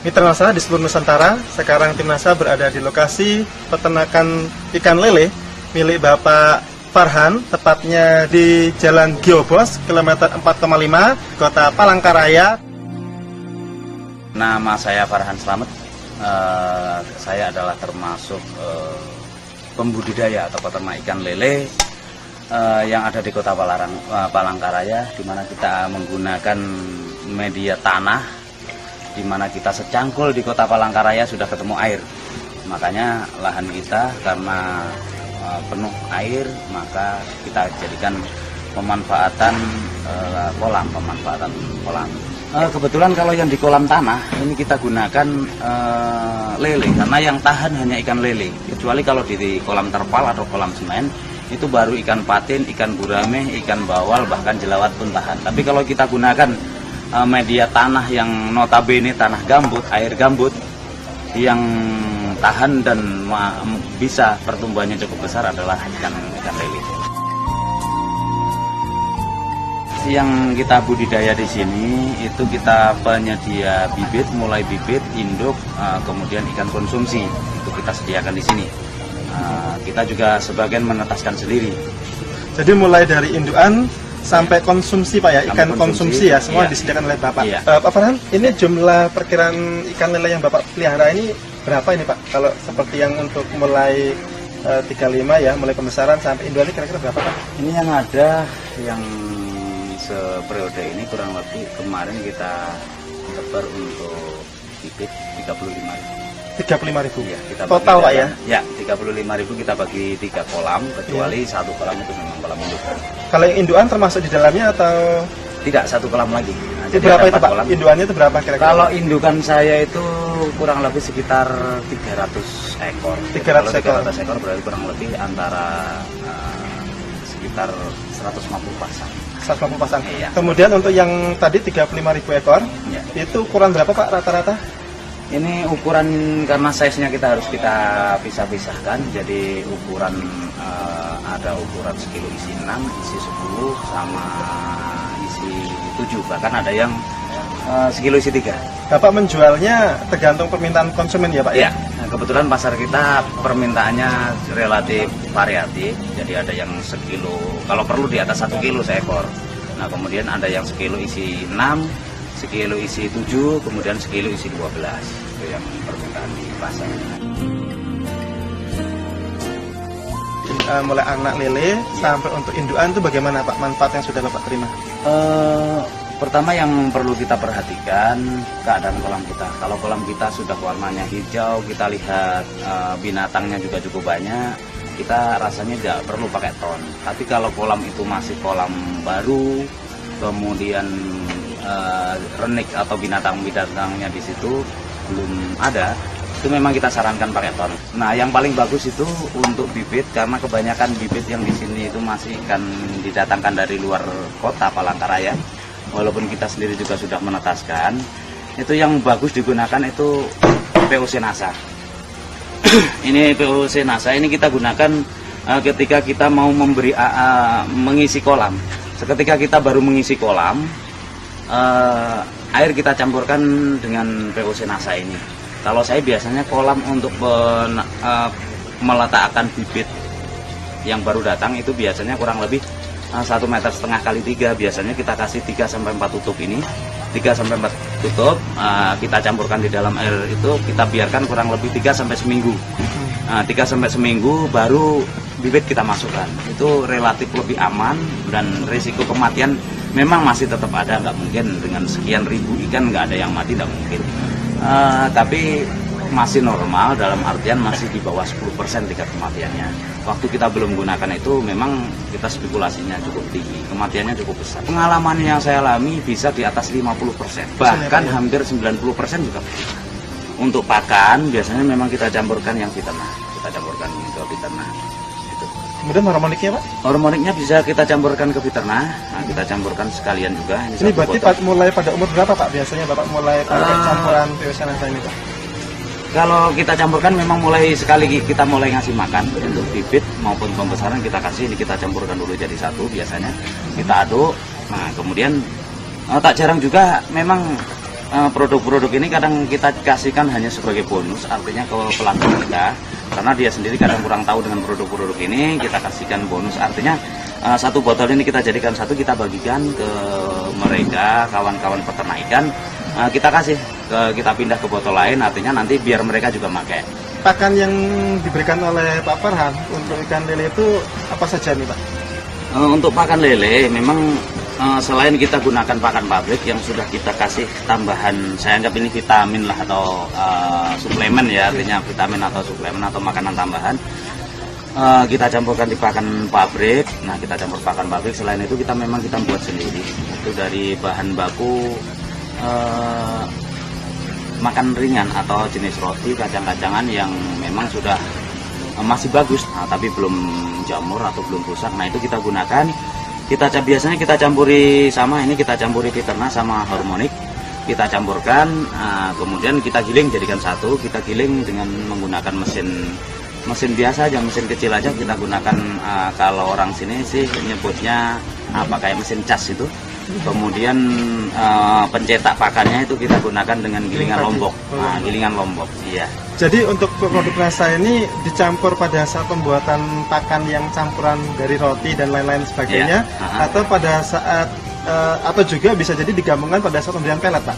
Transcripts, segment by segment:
Mitra NASA di seluruh Nusantara, sekarang tim NASA berada di lokasi peternakan ikan lele milik Bapak Farhan, tepatnya di Jalan Giobos, kilometer 4,5, Kota Palangkaraya. Nama saya Farhan Slamet. Saya adalah termasuk pembudidaya atau peternak ikan lele yang ada di Kota Palangkaraya, di mana kita menggunakan media tanah, di mana kita secangkul di Kota Palangkaraya sudah ketemu air. Makanya lahan kita karena penuh air, maka kita jadikan pemanfaatan kolam. Kebetulan kalau yang di kolam tanah ini kita gunakan lele, karena yang tahan hanya ikan lele. Kecuali kalau di kolam terpal atau kolam semen itu baru ikan patin, ikan gurame, ikan bawal, bahkan jelawat pun tahan. Tapi kalau kita gunakan media tanah yang notabene tanah gambut, air gambut yang tahan dan bisa pertumbuhannya cukup besar adalah ikan lele. Yang kita budidaya di sini itu kita penyedia bibit, mulai bibit, induk, kemudian ikan konsumsi itu kita sediakan di sini. Kita juga sebagian menetaskan sendiri. Jadi mulai dari indukan sampai konsumsi Pak ya, ikan konsumsi ya, semua disediakan oleh Bapak. Pak Farhan, ini jumlah perkiraan ikan lele yang Bapak pelihara ini berapa ini Pak? Kalau seperti yang untuk mulai 35 ya, mulai pembesaran sampai indukan ini kira-kira berapa Pak? Ini yang ada yang seperiode ini kurang lebih kemarin kita tebar untuk bibit 35.000. Ya, kita total Pak ya? Ya, 35.000 kita bagi 3 kolam, kecuali satu kolam itu memang kolam induk. Kalau yang indukan termasuk di dalamnya atau? Tidak, satu kolam lagi. Itu berapa itu Pak? Kolam. Indukannya itu berapa kira-kira? Kalau indukan saya itu kurang lebih sekitar 300 ekor. 300 ekor berarti kurang lebih antara sekitar 150 pasang. 150 pasang. Iya. Kemudian untuk yang tadi 35.000 ekor, iya, itu ukuran berapa Pak rata-rata? Ini ukuran karena size-nya kita harus kita pisah-pisahkan. Jadi ukuran ada ukuran sekilo isi 6, isi 10, sama isi 7. Bahkan ada yang sekilo isi 3. Bapak menjualnya tergantung permintaan konsumen ya Pak ya? Nah, kebetulan pasar kita permintaannya relatif variatif. Jadi ada yang sekilo, kalau perlu di atas 1 kilo seekor. Nah kemudian ada yang sekilo isi 6, sekilo isi 7, kemudian sekilo isi 12. Itu yang permintaan di pasar. Mulai anak lele sampai untuk indukan itu bagaimana Pak manfaat yang sudah Bapak terima? Pertama yang perlu kita perhatikan keadaan kolam kita. Kalau kolam kita sudah warnanya hijau, kita lihat binatangnya juga cukup banyak, kita rasanya tidak perlu pakai ton. Tapi kalau kolam itu masih kolam baru, kemudian renik atau binatang-binatangnya di situ belum ada, itu memang kita sarankan pakai ton. Nah, yang paling bagus itu untuk bibit, karena kebanyakan bibit yang di sini itu masih kan didatangkan dari luar Kota Palangkaraya. Walaupun kita sendiri juga sudah menetaskan, itu yang bagus digunakan itu POC NASA. Ini POC NASA ini kita gunakan ketika kita mau mengisi kolam. Seketika kita baru mengisi kolam, air kita campurkan dengan POC NASA ini. Kalau saya biasanya kolam untuk meletakkan bibit yang baru datang itu biasanya kurang lebih 1,5 meter kali 3. Biasanya kita kasih 3-4 tutup ini, 3-4 tutup, kita campurkan di dalam air itu, kita biarkan kurang lebih 3 sampai seminggu. 3 sampai seminggu baru bibit kita masukkan. Itu relatif lebih aman, dan risiko kematian memang masih tetap ada. Nggak mungkin dengan sekian ribu ikan nggak ada yang mati, nggak mungkin. Tapi masih normal, dalam artian masih di bawah 10% tingkat kematiannya. Waktu kita belum gunakan itu memang kita spekulasinya cukup tinggi, kematiannya cukup besar. Pengalaman yang saya alami bisa di atas 50%, bahkan hampir 90% juga. Untuk pakan biasanya memang kita campurkan yang fiternah, kita campurkan ke fiternah. Kemudian hormoniknya Pak? Hormoniknya bisa kita campurkan ke fiternah, nah, kita campurkan sekalian juga. Ini berarti mulai pada umur berapa Pak biasanya Bapak mulai pakai campuran POC NASA ini Pak? Kalau kita campurkan memang mulai sekali kita mulai ngasih makan untuk bibit maupun pembesaran kita kasih, ini kita campurkan dulu jadi satu biasanya, kita aduk. Nah kemudian tak jarang juga memang produk-produk ini kadang kita kasihkan hanya sebagai bonus, artinya ke pelanggan kita, karena dia sendiri kadang kurang tahu dengan produk-produk ini, kita kasihkan bonus, artinya satu botol ini kita jadikan satu, kita bagikan ke mereka, kawan-kawan peternak ikan, kita kasih, kita pindah ke botol lain, artinya nanti biar mereka juga pakai. Pakan yang diberikan oleh Pak Farhan untuk ikan lele itu apa saja nih Pak? Untuk pakan lele memang selain kita gunakan pakan pabrik yang sudah kita kasih tambahan, saya anggap ini vitamin lah atau suplemen ya, artinya vitamin atau suplemen atau makanan tambahan, kita campurkan di pakan pabrik. Nah, kita campur pakan pabrik, selain itu kita memang kita buat sendiri, itu dari bahan baku makan ringan atau jenis roti, kacang-kacangan yang memang sudah masih bagus, tapi belum jamur atau belum rusak. Nah, itu kita gunakan. Biasanya kita campuri sama ini, kita campuri Piterna sama Harmonic, kita campurkan, kemudian kita giling jadikan satu. Kita giling dengan menggunakan mesin biasa aja, mesin kecil aja kita gunakan. Kalau orang sini sih nyebutnya kayak mesin cas itu. Kemudian pencetak pakannya itu kita gunakan dengan gilingan lombok. Gilingan lombok, iya. Jadi untuk produk rasa ini dicampur pada saat pembuatan pakan yang campuran dari roti dan lain-lain sebagainya, atau pada saat atau juga bisa jadi digabungkan pada saat pemberian pelet, Pak?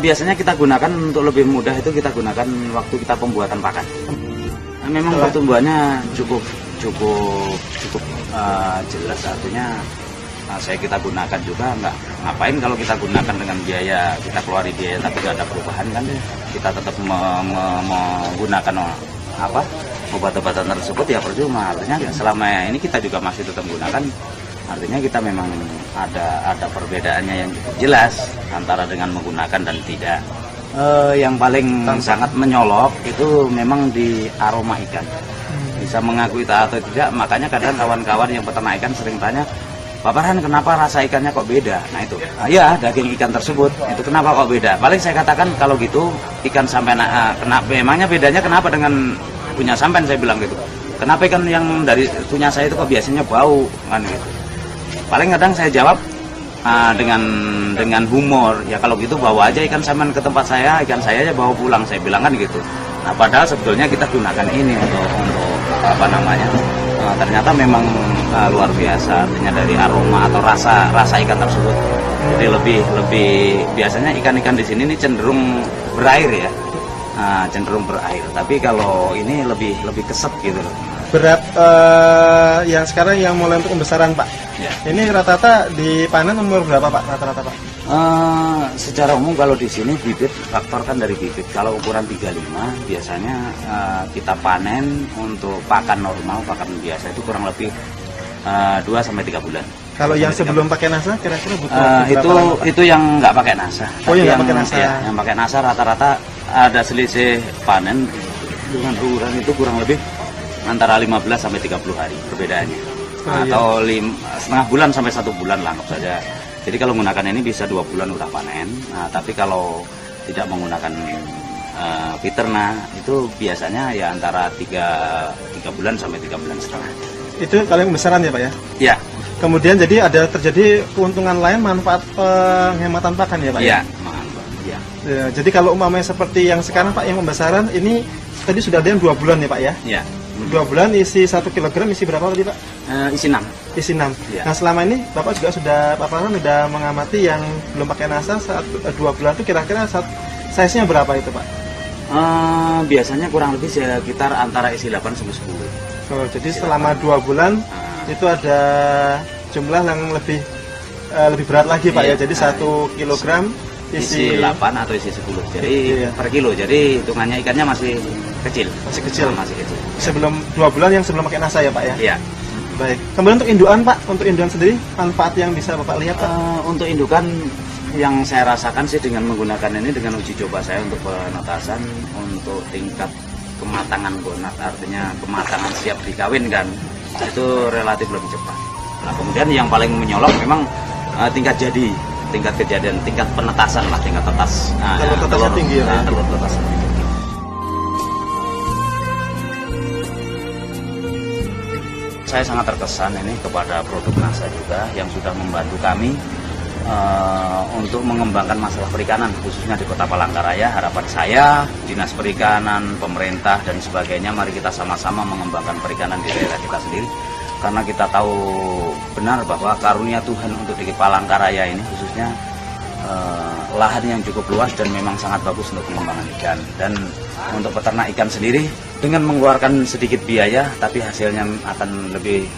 Biasanya kita gunakan untuk lebih mudah itu kita gunakan waktu kita pembuatan pakan. Memang pertumbuhannya cukup jelas, artinya kita gunakan juga, nggak ngapain kalau kita gunakan dengan biaya, kita keluari biaya tapi nggak ada perubahan kan, kita tetap menggunakan obat-obatan tersebut ya percuma. Artinya selama ini kita juga masih tetap gunakan, artinya kita memang ada perbedaannya yang cukup jelas antara dengan menggunakan dan tidak. Yang paling sangat menyolok itu memang di aroma ikan, bisa mengakui atau tidak. Makanya kadang kawan-kawan yang peternak ikan sering tanya, Pak Farhan, kenapa rasa ikannya kok beda? Nah itu, ya daging ikan tersebut, itu kenapa kok beda? Paling saya katakan kalau gitu, ikan sampean, kenapa, memangnya bedanya kenapa dengan punya sampean, saya bilang gitu. Kenapa ikan yang dari punya saya itu kok biasanya bau, kan gitu. Paling kadang saya jawab dengan humor, ya kalau gitu bawa aja ikan sampean ke tempat saya, ikan saya aja bawa pulang, saya bilang kan gitu. Nah padahal sebetulnya kita gunakan ini untuk ternyata memang luar biasa, artinya dari aroma atau rasa ikan tersebut. Jadi lebih biasanya ikan-ikan di sini ini cenderung berair ya, cenderung berair. Tapi kalau ini lebih keset gitu. Berat yang sekarang yang mulai untuk pembesaran Pak. Ya. Ini rata-rata dipanen umur berapa Pak? Rata-rata Pak? Secara umum kalau di sini bibit, faktor kan dari bibit. Kalau ukuran 35 biasanya kita panen untuk pakan normal, pakan biasa itu kurang lebih 2-3 bulan. Kalau yang sebelum pakai NASA kira-kira butuh itu yang nggak pakai NASA. Oh, yang pakai NASA. Ya, yang pakai NASA rata-rata ada selisih panen dengan ukuran itu kurang lebih antara 15-30 hari perbedaannya. Atau setengah bulan sampai 1 bulan lah anggap saja. Jadi kalau menggunakan ini bisa 2 bulan udah panen. Nah, tapi kalau tidak menggunakan Piterna itu biasanya ya antara 3 bulan sampai 3 bulan setengah. Itu kalau yang besaran ya Pak ya? Ya. Kemudian jadi ada terjadi keuntungan lain, manfaat penghematan pakan ya Pak? Iya. Ya. Ya, jadi kalau umpamanya seperti yang sekarang Pak yang pembesaran ini tadi sudah ada yang 2 bulan ya Pak ya? Iya. 2 bulan isi 1 kilogram isi berapa tadi Pak? Isi 6. Isi 6. Ya. Nah selama ini Bapak juga Pak Farhan sudah mengamati yang belum pakai NASA saat 2 bulan itu kira-kira size-nya berapa itu Pak? Biasanya kurang lebih sekitar antara isi 8 sampai 10. Oh, jadi selama 2 bulan itu ada jumlah yang lebih berat lagi Pak ya. Jadi 1 kilogram isi 8 atau isi 10. Jadi per kilo. Jadi hitungannya ikannya masih kecil. Masih kecil. Kecil. Sebelum 2 bulan yang sebelum pakai NASA ya Pak ya? Iya. Baik. Kemudian untuk indukan Pak, untuk indukan sendiri manfaat yang bisa Bapak lihat Pak? Untuk indukan yang saya rasakan sih dengan menggunakan ini, dengan uji coba saya untuk penetasan, untuk tingkat kematangan gonat, artinya kematangan siap dikawinkan, itu relatif lebih cepat. Nah kemudian yang paling menyolok memang tingkat kejadian, tingkat penetasan lah, tingkat tetas. Telur tetasnya tinggi ya? Telur tetasnya tinggi. Saya sangat terkesan ini kepada produk NASA juga yang sudah membantu kami untuk mengembangkan masalah perikanan khususnya di Kota Palangkaraya. Harapan saya Dinas Perikanan, pemerintah dan sebagainya, mari kita sama-sama mengembangkan perikanan di daerah kita sendiri, karena kita tahu benar bahwa karunia Tuhan untuk di Palangkaraya ini khususnya lahan yang cukup luas dan memang sangat bagus untuk pengembangan ikan. Dan untuk peternak ikan sendiri dengan mengeluarkan sedikit biaya tapi hasilnya akan lebih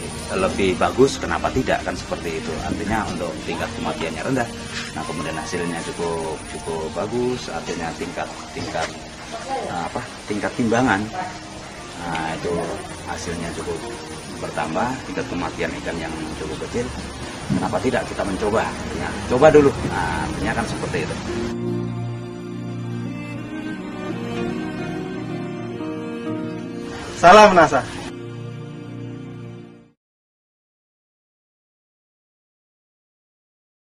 bagus, kenapa tidak, kan seperti itu. Artinya untuk tingkat kematiannya rendah, nah kemudian hasilnya cukup bagus, artinya tingkat timbangan, nah itu hasilnya cukup bertambah, tingkat kematian ikan yang cukup kecil, kenapa tidak kita mencoba, nah, coba dulu, nah artinya kan seperti itu. Salam NASA.